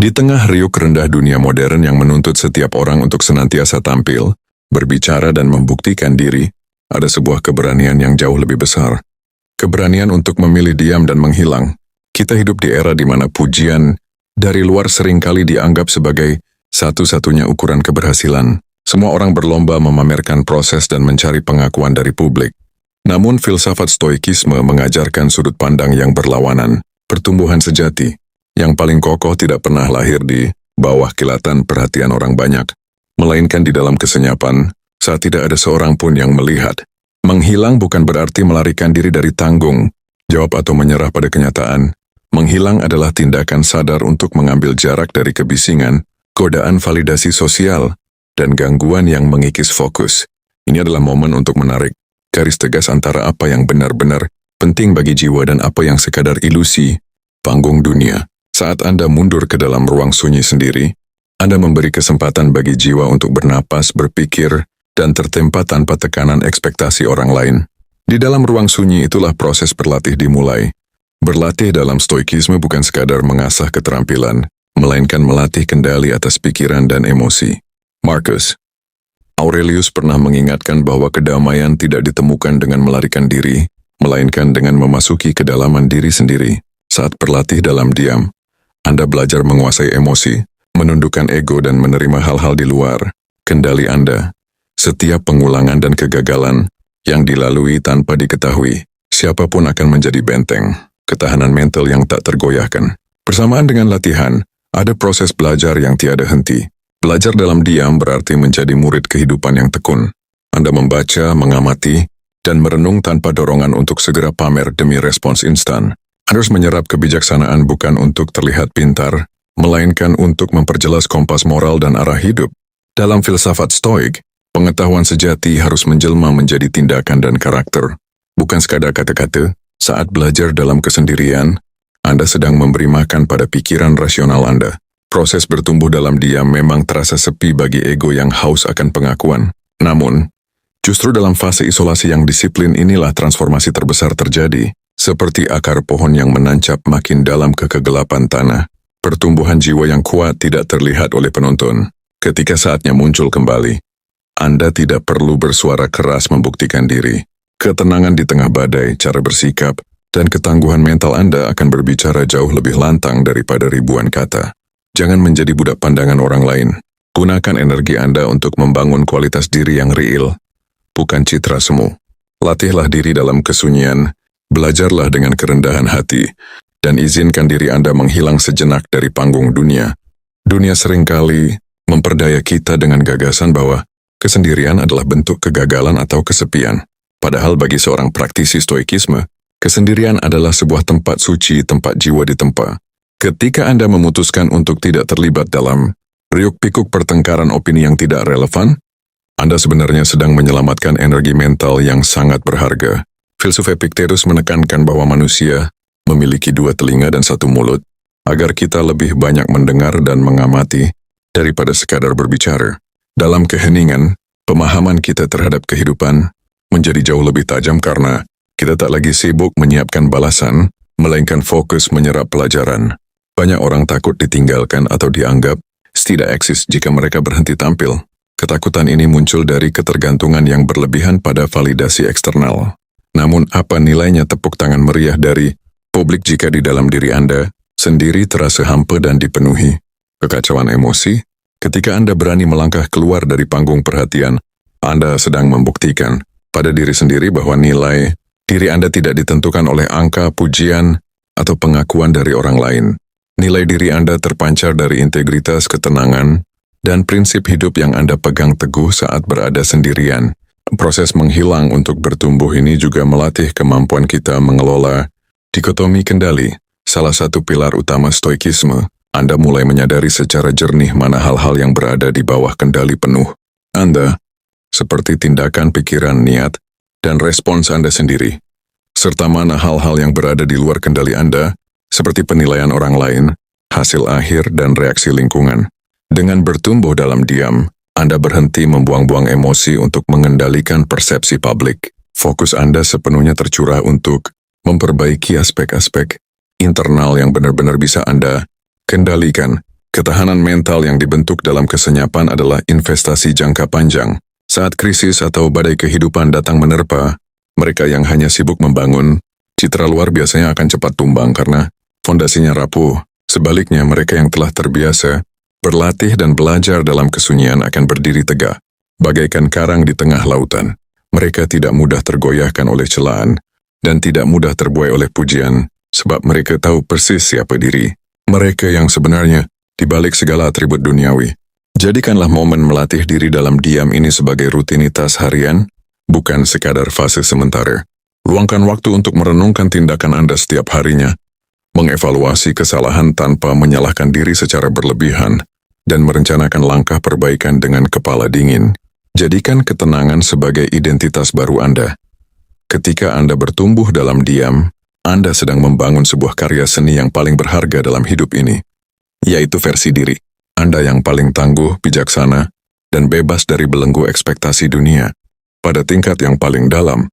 Di tengah riuk rendah dunia modern yang menuntut setiap orang untuk senantiasa tampil, berbicara dan membuktikan diri, ada sebuah keberanian yang jauh lebih besar. Keberanian untuk memilih diam dan menghilang. Kita hidup di era di mana pujian dari luar seringkali dianggap sebagai satu-satunya ukuran keberhasilan. Semua orang berlomba memamerkan proses dan mencari pengakuan dari publik. Namun filsafat stoikisme mengajarkan sudut pandang yang berlawanan. Pertumbuhan sejati yang paling kokoh tidak pernah lahir di bawah kilatan perhatian orang banyak, melainkan di dalam kesenyapan saat tidak ada seorang pun yang melihat. Menghilang bukan berarti melarikan diri dari tanggung jawab atau menyerah pada kenyataan. Menghilang adalah tindakan sadar untuk mengambil jarak dari kebisingan, godaan validasi sosial, dan gangguan yang mengikis fokus. Ini adalah momen untuk menarik garis tegas antara apa yang benar-benar penting bagi jiwa dan apa yang sekadar ilusi panggung dunia. Saat Anda mundur ke dalam ruang sunyi sendiri, Anda memberi kesempatan bagi jiwa untuk bernapas, berpikir, dan tertempa tanpa tekanan ekspektasi orang lain. Di dalam ruang sunyi itulah proses berlatih dimulai. Berlatih dalam stoikisme bukan sekadar mengasah keterampilan, melainkan melatih kendali atas pikiran dan emosi. Marcus Aurelius pernah mengingatkan bahwa kedamaian tidak ditemukan dengan melarikan diri, melainkan dengan memasuki kedalaman diri sendiri. Saat berlatih dalam diam, Anda belajar menguasai emosi, menundukkan ego dan menerima hal-hal di luar kendali Anda. Setiap pengulangan dan kegagalan yang dilalui tanpa diketahui, siapapun akan menjadi benteng, ketahanan mental yang tak tergoyahkan. Bersamaan dengan latihan, ada proses belajar yang tiada henti. Belajar dalam diam berarti menjadi murid kehidupan yang tekun. Anda membaca, mengamati, dan merenung tanpa dorongan untuk segera pamer demi respons instan. Harus menyerap kebijaksanaan bukan untuk terlihat pintar, melainkan untuk memperjelas kompas moral dan arah hidup. Dalam filsafat stoik, pengetahuan sejati harus menjelma menjadi tindakan dan karakter. Bukan sekadar kata-kata. Saat belajar dalam kesendirian, Anda sedang memberi makan pada pikiran rasional Anda. Proses bertumbuh dalam diam memang terasa sepi bagi ego yang haus akan pengakuan. Namun, justru dalam fase isolasi yang disiplin inilah transformasi terbesar terjadi. Seperti akar pohon yang menancap makin dalam ke kegelapan tanah, pertumbuhan jiwa yang kuat tidak terlihat oleh penonton. Ketika saatnya muncul kembali, Anda tidak perlu bersuara keras membuktikan diri. Ketenangan di tengah badai, cara bersikap, dan ketangguhan mental Anda akan berbicara jauh lebih lantang daripada ribuan kata. Jangan menjadi budak pandangan orang lain. Gunakan energi Anda untuk membangun kualitas diri yang real, bukan citra semu. Latihlah diri dalam kesunyian, belajarlah dengan kerendahan hati, dan izinkan diri Anda menghilang sejenak dari panggung dunia. Dunia seringkali memperdaya kita dengan gagasan bahwa kesendirian adalah bentuk kegagalan atau kesepian. Padahal bagi seorang praktisi stoikisme, kesendirian adalah sebuah tempat suci, tempat jiwa ditempa. Ketika Anda memutuskan untuk tidak terlibat dalam riuk-pikuk pertengkaran opini yang tidak relevan, Anda sebenarnya sedang menyelamatkan energi mental yang sangat berharga. Filsuf Epictetus menekankan bahwa manusia memiliki dua telinga dan satu mulut, agar kita lebih banyak mendengar dan mengamati daripada sekadar berbicara. Dalam keheningan, pemahaman kita terhadap kehidupan menjadi jauh lebih tajam karena kita tak lagi sibuk menyiapkan balasan, melainkan fokus menyerap pelajaran. Banyak orang takut ditinggalkan atau dianggap tidak eksis jika mereka berhenti tampil. Ketakutan ini muncul dari ketergantungan yang berlebihan pada validasi eksternal. Namun apa nilainya tepuk tangan meriah dari publik jika di dalam diri Anda sendiri terasa hampa dan dipenuhi kekacauan emosi? Ketika Anda berani melangkah keluar dari panggung perhatian, Anda sedang membuktikan pada diri sendiri bahwa nilai diri Anda tidak ditentukan oleh angka, pujian, atau pengakuan dari orang lain. Nilai diri Anda terpancar dari integritas, ketenangan, dan prinsip hidup yang Anda pegang teguh saat berada sendirian. Proses menghilang untuk bertumbuh ini juga melatih kemampuan kita mengelola dikotomi kendali. Salah satu pilar utama stoikisme, Anda mulai menyadari secara jernih mana hal-hal yang berada di bawah kendali penuh Anda, seperti tindakan, pikiran, niat, dan respons Anda sendiri, serta mana hal-hal yang berada di luar kendali Anda, seperti penilaian orang lain, hasil akhir, dan reaksi lingkungan. Dengan bertumbuh dalam diam, Anda berhenti membuang-buang emosi untuk mengendalikan persepsi publik. Fokus Anda sepenuhnya tercurah untuk memperbaiki aspek-aspek internal yang benar-benar bisa Anda kendalikan. Ketahanan mental yang dibentuk dalam kesenyapan adalah investasi jangka panjang. Saat krisis atau badai kehidupan datang menerpa, mereka yang hanya sibuk membangun, citra luar biasanya akan cepat tumbang karena fondasinya rapuh. Sebaliknya, mereka yang telah terbiasa berlatih dan belajar dalam kesunyian akan berdiri tegak, bagaikan karang di tengah lautan. Mereka tidak mudah tergoyahkan oleh celaan dan tidak mudah terbuai oleh pujian, sebab mereka tahu persis siapa diri mereka yang sebenarnya di balik segala atribut duniawi. Jadikanlah momen melatih diri dalam diam ini sebagai rutinitas harian, bukan sekadar fase sementara. Luangkan waktu untuk merenungkan tindakan Anda setiap harinya, mengevaluasi kesalahan tanpa menyalahkan diri secara berlebihan, dan merencanakan langkah perbaikan dengan kepala dingin. Jadikan ketenangan sebagai identitas baru Anda. Ketika Anda bertumbuh dalam diam, Anda sedang membangun sebuah karya seni yang paling berharga dalam hidup ini, yaitu versi diri Anda yang paling tangguh, bijaksana, dan bebas dari belenggu ekspektasi dunia. Pada tingkat yang paling dalam,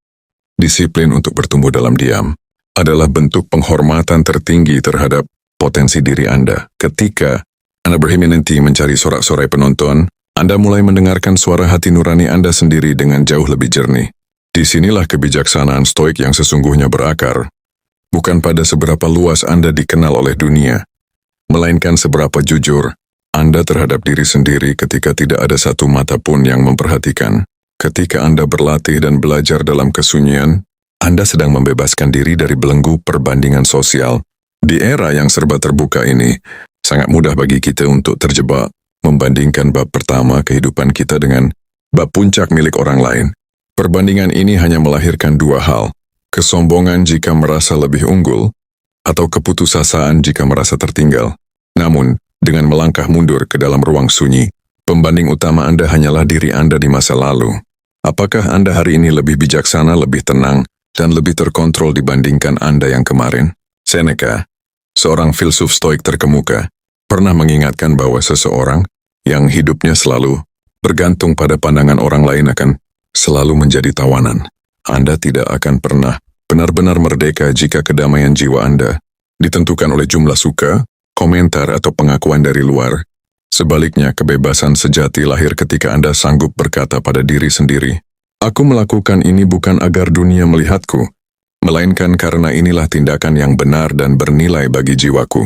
disiplin untuk bertumbuh dalam diam adalah bentuk penghormatan tertinggi terhadap potensi diri Anda. Ketika Anda berhenti mencari sorak-sorai penonton, Anda mulai mendengarkan suara hati nurani Anda sendiri dengan jauh lebih jernih. Disinilah kebijaksanaan stoik yang sesungguhnya berakar, bukan pada seberapa luas Anda dikenal oleh dunia, melainkan seberapa jujur Anda terhadap diri sendiri ketika tidak ada satu mata pun yang memperhatikan. Ketika Anda berlatih dan belajar dalam kesunyian, Anda sedang membebaskan diri dari belenggu perbandingan sosial. Di era yang serba terbuka ini, sangat mudah bagi kita untuk terjebak membandingkan bab pertama kehidupan kita dengan bab puncak milik orang lain. Perbandingan ini hanya melahirkan dua hal: kesombongan jika merasa lebih unggul, atau keputusasaan jika merasa tertinggal. Namun, dengan melangkah mundur ke dalam ruang sunyi, pembanding utama Anda hanyalah diri Anda di masa lalu. Apakah Anda hari ini lebih bijaksana, lebih tenang, dan lebih terkontrol dibandingkan Anda yang kemarin? Seneca, seorang filsuf stoik terkemuka, pernah mengingatkan bahwa seseorang yang hidupnya selalu bergantung pada pandangan orang lain akan selalu menjadi tawanan. Anda tidak akan pernah benar-benar merdeka jika kedamaian jiwa Anda ditentukan oleh jumlah suka, komentar, atau pengakuan dari luar. Sebaliknya, kebebasan sejati lahir ketika Anda sanggup berkata pada diri sendiri, "Aku melakukan ini bukan agar dunia melihatku, melainkan karena inilah tindakan yang benar dan bernilai bagi jiwaku."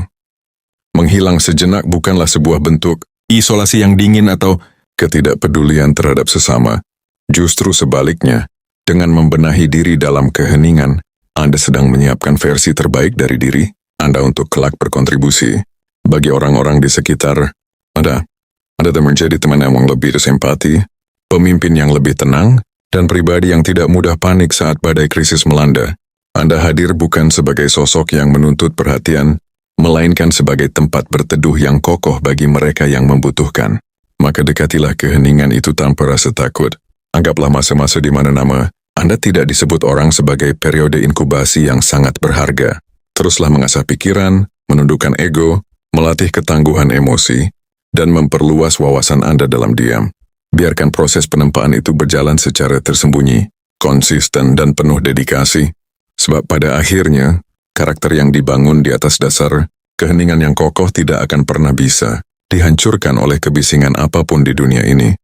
Menghilang sejenak bukanlah sebuah bentuk isolasi yang dingin atau ketidakpedulian terhadap sesama. Justru sebaliknya, dengan membenahi diri dalam keheningan, Anda sedang menyiapkan versi terbaik dari diri Anda untuk kelak berkontribusi bagi orang-orang di sekitar Anda. Anda menjadi teman yang lebih bersempati, pemimpin yang lebih tenang, dan pribadi yang tidak mudah panik saat badai krisis melanda. Anda hadir bukan sebagai sosok yang menuntut perhatian, melainkan sebagai tempat berteduh yang kokoh bagi mereka yang membutuhkan. Maka dekatilah keheningan itu tanpa rasa takut. Anggaplah masa-masa di mana nama Anda tidak disebut orang sebagai periode inkubasi yang sangat berharga. Teruslah mengasah pikiran, menundukkan ego, melatih ketangguhan emosi, dan memperluas wawasan Anda dalam diam. Biarkan proses penempaan itu berjalan secara tersembunyi, konsisten, dan penuh dedikasi. Sebab pada akhirnya, karakter yang dibangun di atas dasar keheningan yang kokoh tidak akan pernah bisa dihancurkan oleh kebisingan apapun di dunia ini.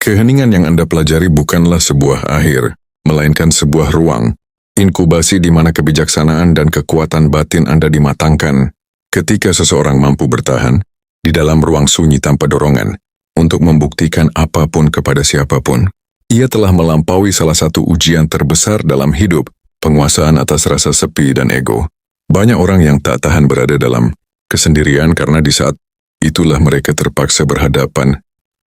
Keheningan yang Anda pelajari bukanlah sebuah akhir, melainkan sebuah ruang, inkubasi di mana kebijaksanaan dan kekuatan batin Anda dimatangkan. Ketika seseorang mampu bertahan di dalam ruang sunyi tanpa dorongan untuk membuktikan apapun kepada siapapun, ia telah melampaui salah satu ujian terbesar dalam hidup, penguasaan atas rasa sepi dan ego. Banyak orang yang tak tahan berada dalam kesendirian karena di saat itulah mereka terpaksa berhadapan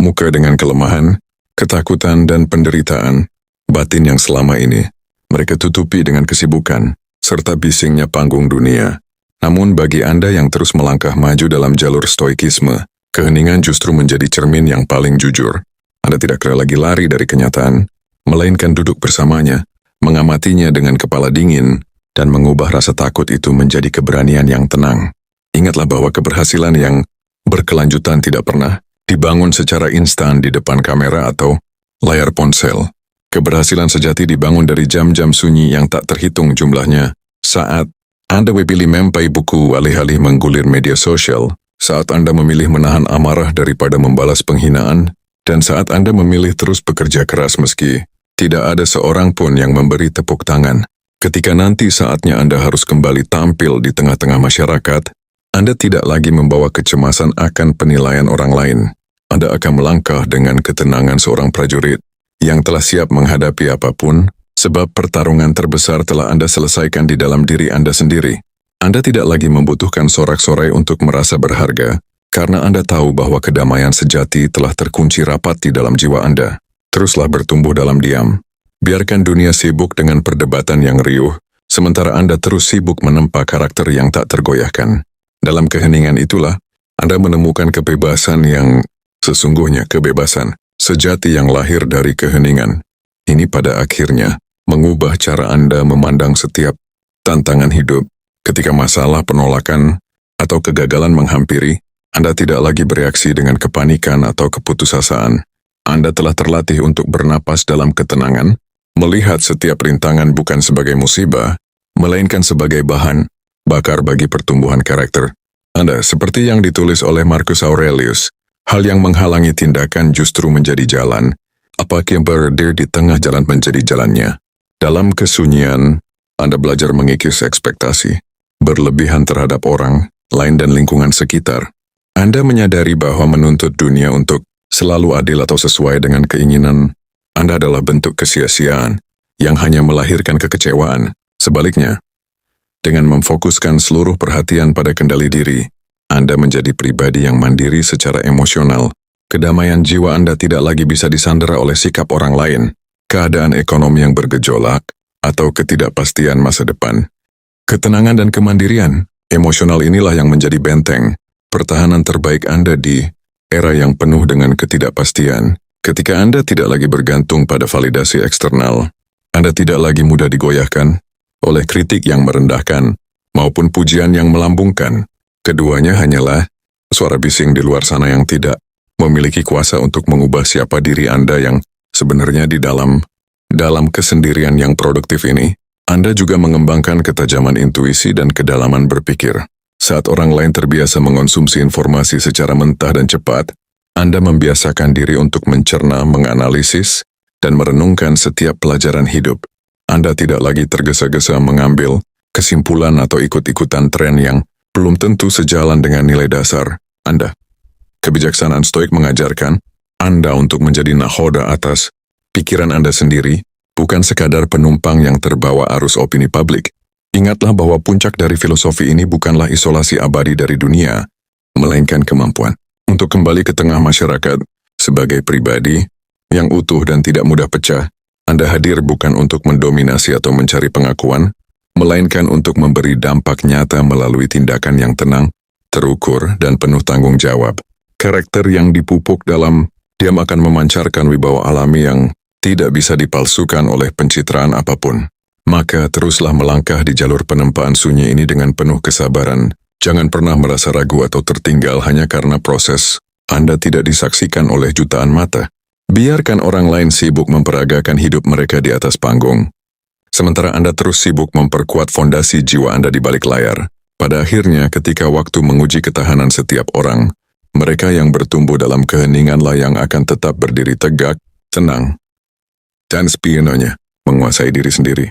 muka dengan kelemahan, ketakutan, dan penderitaan batin yang selama ini mereka tutupi dengan kesibukan serta bisingnya panggung dunia. Namun bagi Anda yang terus melangkah maju dalam jalur stoikisme, keheningan justru menjadi cermin yang paling jujur. Anda tidak lagi lari dari kenyataan, melainkan duduk bersamanya, mengamatinya dengan kepala dingin, dan mengubah rasa takut itu menjadi keberanian yang tenang. Ingatlah bahwa keberhasilan yang berkelanjutan tidak pernah dibangun secara instan di depan kamera atau layar ponsel. Keberhasilan sejati dibangun dari jam-jam sunyi yang tak terhitung jumlahnya. Saat Anda pilih mempai buku alih-alih menggulir media sosial, Saat Anda memilih menahan amarah daripada membalas penghinaan, dan saat Anda memilih terus bekerja keras meski tidak ada seorang pun yang memberi tepuk tangan. Ketika nanti saatnya Anda harus kembali tampil di tengah-tengah masyarakat, Anda tidak lagi membawa kecemasan akan penilaian orang lain. Anda akan melangkah dengan ketenangan seorang prajurit yang telah siap menghadapi apapun, sebab pertarungan terbesar telah Anda selesaikan di dalam diri Anda sendiri. Anda tidak lagi membutuhkan sorak-sorai untuk merasa berharga, karena Anda tahu bahwa kedamaian sejati telah terkunci rapat di dalam jiwa Anda. Teruslah bertumbuh dalam diam. Biarkan dunia sibuk dengan perdebatan yang riuh, sementara Anda terus sibuk menempa karakter yang tak tergoyahkan. Dalam keheningan itulah, Anda menemukan kebebasan yang sesungguhnya kebebasan sejati yang lahir dari keheningan. Ini pada akhirnya mengubah cara Anda memandang setiap tantangan hidup. Ketika masalah, penolakan, atau kegagalan menghampiri, Anda tidak lagi bereaksi dengan kepanikan atau keputusasaan. Anda telah terlatih untuk bernapas dalam ketenangan, melihat setiap rintangan bukan sebagai musibah, melainkan sebagai bahan bakar bagi pertumbuhan karakter. Anda, seperti yang ditulis oleh Marcus Aurelius, hal yang menghalangi tindakan justru menjadi jalan, apa yang berdiri di tengah jalan menjadi jalannya. Dalam kesunyian, Anda belajar mengikis ekspektasi berlebihan terhadap orang lain dan lingkungan sekitar. Anda menyadari bahwa menuntut dunia untuk selalu adil atau sesuai dengan keinginan Anda adalah bentuk kesia-siaan yang hanya melahirkan kekecewaan. Sebaliknya, dengan memfokuskan seluruh perhatian pada kendali diri, Anda menjadi pribadi yang mandiri secara emosional. Kedamaian jiwa Anda tidak lagi bisa disandera oleh sikap orang lain, keadaan ekonomi yang bergejolak, atau ketidakpastian masa depan. Ketenangan dan kemandirian emosional inilah yang menjadi benteng pertahanan terbaik Anda di era yang penuh dengan ketidakpastian. Ketika Anda tidak lagi bergantung pada validasi eksternal, Anda tidak lagi mudah digoyahkan oleh kritik yang merendahkan maupun pujian yang melambungkan. Keduanya hanyalah suara bising di luar sana yang tidak memiliki kuasa untuk mengubah siapa diri Anda yang sebenarnya di dalam kesendirian yang produktif ini. Anda juga mengembangkan ketajaman intuisi dan kedalaman berpikir. Saat orang lain terbiasa mengonsumsi informasi secara mentah dan cepat, Anda membiasakan diri untuk mencerna, menganalisis, dan merenungkan setiap pelajaran hidup. Anda tidak lagi tergesa-gesa mengambil kesimpulan atau ikut-ikutan tren yang belum tentu sejalan dengan nilai dasar Anda. Kebijaksanaan Stoik mengajarkan Anda untuk menjadi nahoda atas pikiran Anda sendiri, bukan sekadar penumpang yang terbawa arus opini publik. Ingatlah bahwa puncak dari filosofi ini bukanlah isolasi abadi dari dunia, melainkan kemampuan untuk kembali ke tengah masyarakat sebagai pribadi yang utuh dan tidak mudah pecah. Anda hadir bukan untuk mendominasi atau mencari pengakuan, melainkan untuk memberi dampak nyata melalui tindakan yang tenang, terukur, dan penuh tanggung jawab. Karakter yang dipupuk dalam diam akan memancarkan wibawa alami yang tidak bisa dipalsukan oleh pencitraan apapun. Maka teruslah melangkah di jalur penempaan sunyi ini dengan penuh kesabaran. Jangan pernah merasa ragu atau tertinggal hanya karena proses Anda tidak disaksikan oleh jutaan mata. Biarkan orang lain sibuk memperagakan hidup mereka di atas panggung, sementara Anda terus sibuk memperkuat fondasi jiwa Anda di balik layar. Pada akhirnya, ketika waktu menguji ketahanan setiap orang, mereka yang bertumbuh dalam keheninganlah yang akan tetap berdiri tegak, tenang, dan spionanya menguasai diri sendiri.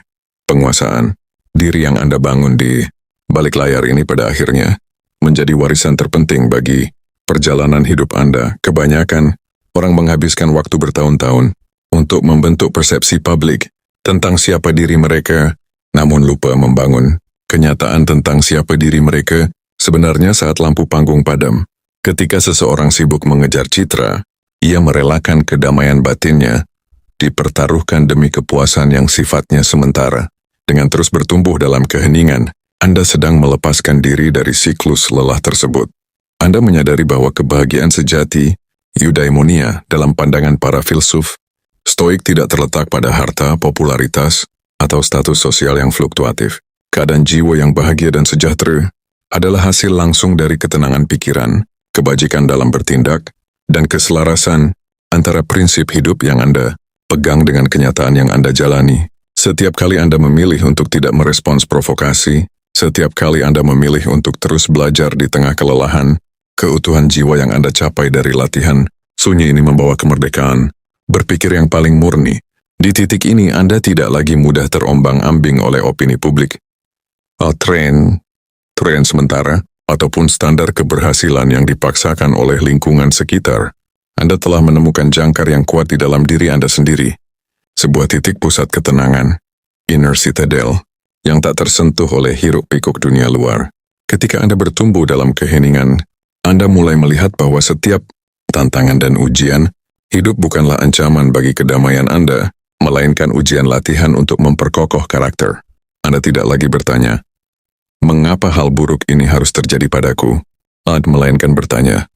Penguasaan diri yang Anda bangun di balik layar ini pada akhirnya menjadi warisan terpenting bagi perjalanan hidup Anda. Kebanyakan orang menghabiskan waktu bertahun-tahun untuk membentuk persepsi publik tentang siapa diri mereka, namun lupa membangun kenyataan tentang siapa diri mereka sebenarnya saat lampu panggung padam. Ketika seseorang sibuk mengejar citra, ia merelakan kedamaian batinnya dipertaruhkan demi kepuasan yang sifatnya sementara. Dengan terus bertumbuh dalam keheningan, Anda sedang melepaskan diri dari siklus lelah tersebut. Anda menyadari bahwa kebahagiaan sejati, eudaimonia, dalam pandangan para filsuf Stoik tidak terletak pada harta, popularitas, atau status sosial yang fluktuatif. Keadaan jiwa yang bahagia dan sejahtera adalah hasil langsung dari ketenangan pikiran, kebajikan dalam bertindak, dan keselarasan antara prinsip hidup yang Anda pegang dengan kenyataan yang Anda jalani. Setiap kali Anda memilih untuk tidak merespons provokasi, setiap kali Anda memilih untuk terus belajar di tengah kelelahan, keutuhan jiwa yang Anda capai dari latihan sunyi ini membawa kemerdekaan, berpikir yang paling murni. Di titik ini Anda tidak lagi mudah terombang-ambing oleh opini publik, tren sementara, ataupun standar keberhasilan yang dipaksakan oleh lingkungan sekitar. Anda telah menemukan jangkar yang kuat di dalam diri Anda sendiri, sebuah titik pusat ketenangan, inner citadel, yang tak tersentuh oleh hiruk-pikuk dunia luar. Ketika Anda bertumbuh dalam keheningan, Anda mulai melihat bahwa setiap tantangan dan ujian, hidup bukanlah ancaman bagi kedamaian Anda, melainkan ujian latihan untuk memperkokoh karakter. Anda tidak lagi bertanya, mengapa hal buruk ini harus terjadi padaku? Melainkan bertanya,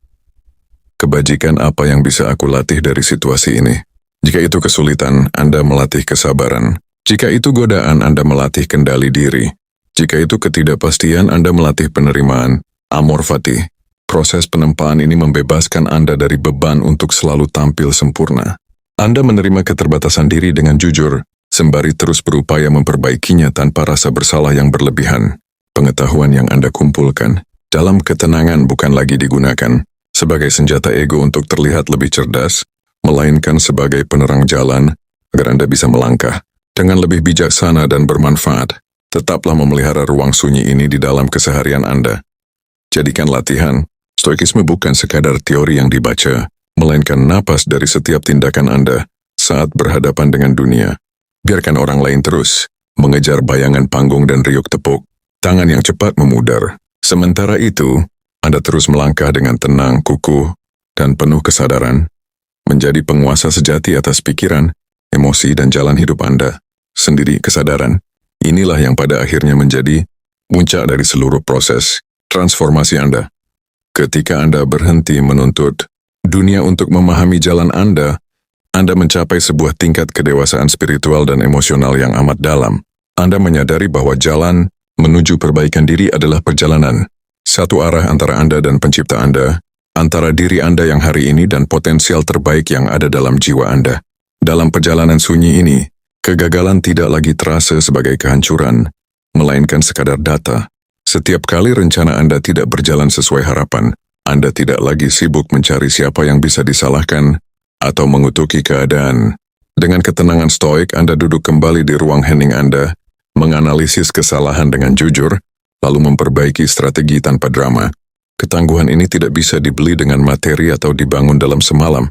kebajikan apa yang bisa aku latih dari situasi ini? Jika itu kesulitan, Anda melatih kesabaran. Jika itu godaan, Anda melatih kendali diri. Jika itu ketidakpastian, Anda melatih penerimaan. Amor fati. Proses penempaan ini membebaskan Anda dari beban untuk selalu tampil sempurna. Anda menerima keterbatasan diri dengan jujur, sembari terus berupaya memperbaikinya tanpa rasa bersalah yang berlebihan. Pengetahuan yang Anda kumpulkan dalam ketenangan bukan lagi digunakan sebagai senjata ego untuk terlihat lebih cerdas, melainkan sebagai penerang jalan agar Anda bisa melangkah dengan lebih bijaksana dan bermanfaat. Tetaplah memelihara ruang sunyi ini di dalam keseharian Anda. Jadikan latihan, stoikisme bukan sekadar teori yang dibaca, melainkan napas dari setiap tindakan Anda saat berhadapan dengan dunia. Biarkan orang lain terus mengejar bayangan panggung dan riuk tepuk, tangan yang cepat memudar. Sementara itu, Anda terus melangkah dengan tenang, kukuh, dan penuh kesadaran, menjadi penguasa sejati atas pikiran, emosi, dan jalan hidup Anda sendiri. Kesadaran inilah yang pada akhirnya menjadi puncak dari seluruh proses transformasi Anda. Ketika Anda berhenti menuntut dunia untuk memahami jalan Anda mencapai sebuah tingkat kedewasaan spiritual dan emosional yang amat dalam. Anda menyadari bahwa jalan menuju perbaikan diri adalah perjalanan satu arah antara Anda dan pencipta Anda, antara diri Anda yang hari ini dan potensial terbaik yang ada dalam jiwa Anda. Dalam perjalanan sunyi ini, kegagalan tidak lagi terasa sebagai kehancuran, melainkan sekadar data. Setiap kali rencana Anda tidak berjalan sesuai harapan, Anda tidak lagi sibuk mencari siapa yang bisa disalahkan atau mengutuki keadaan. Dengan ketenangan stoik, Anda duduk kembali di ruang hening Anda, menganalisis kesalahan dengan jujur, lalu memperbaiki strategi tanpa drama. Ketangguhan ini tidak bisa dibeli dengan materi atau dibangun dalam semalam.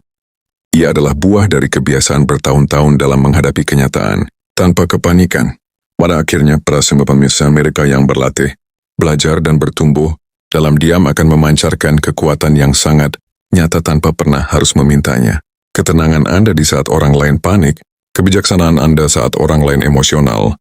Ia adalah buah dari kebiasaan bertahun-tahun dalam menghadapi kenyataan, tanpa kepanikan. Pada akhirnya, para pemirsa mereka yang berlatih, belajar dan bertumbuh, dalam diam akan memancarkan kekuatan yang sangat nyata tanpa pernah harus memintanya. Ketenangan Anda di saat orang lain panik, kebijaksanaan Anda saat orang lain emosional,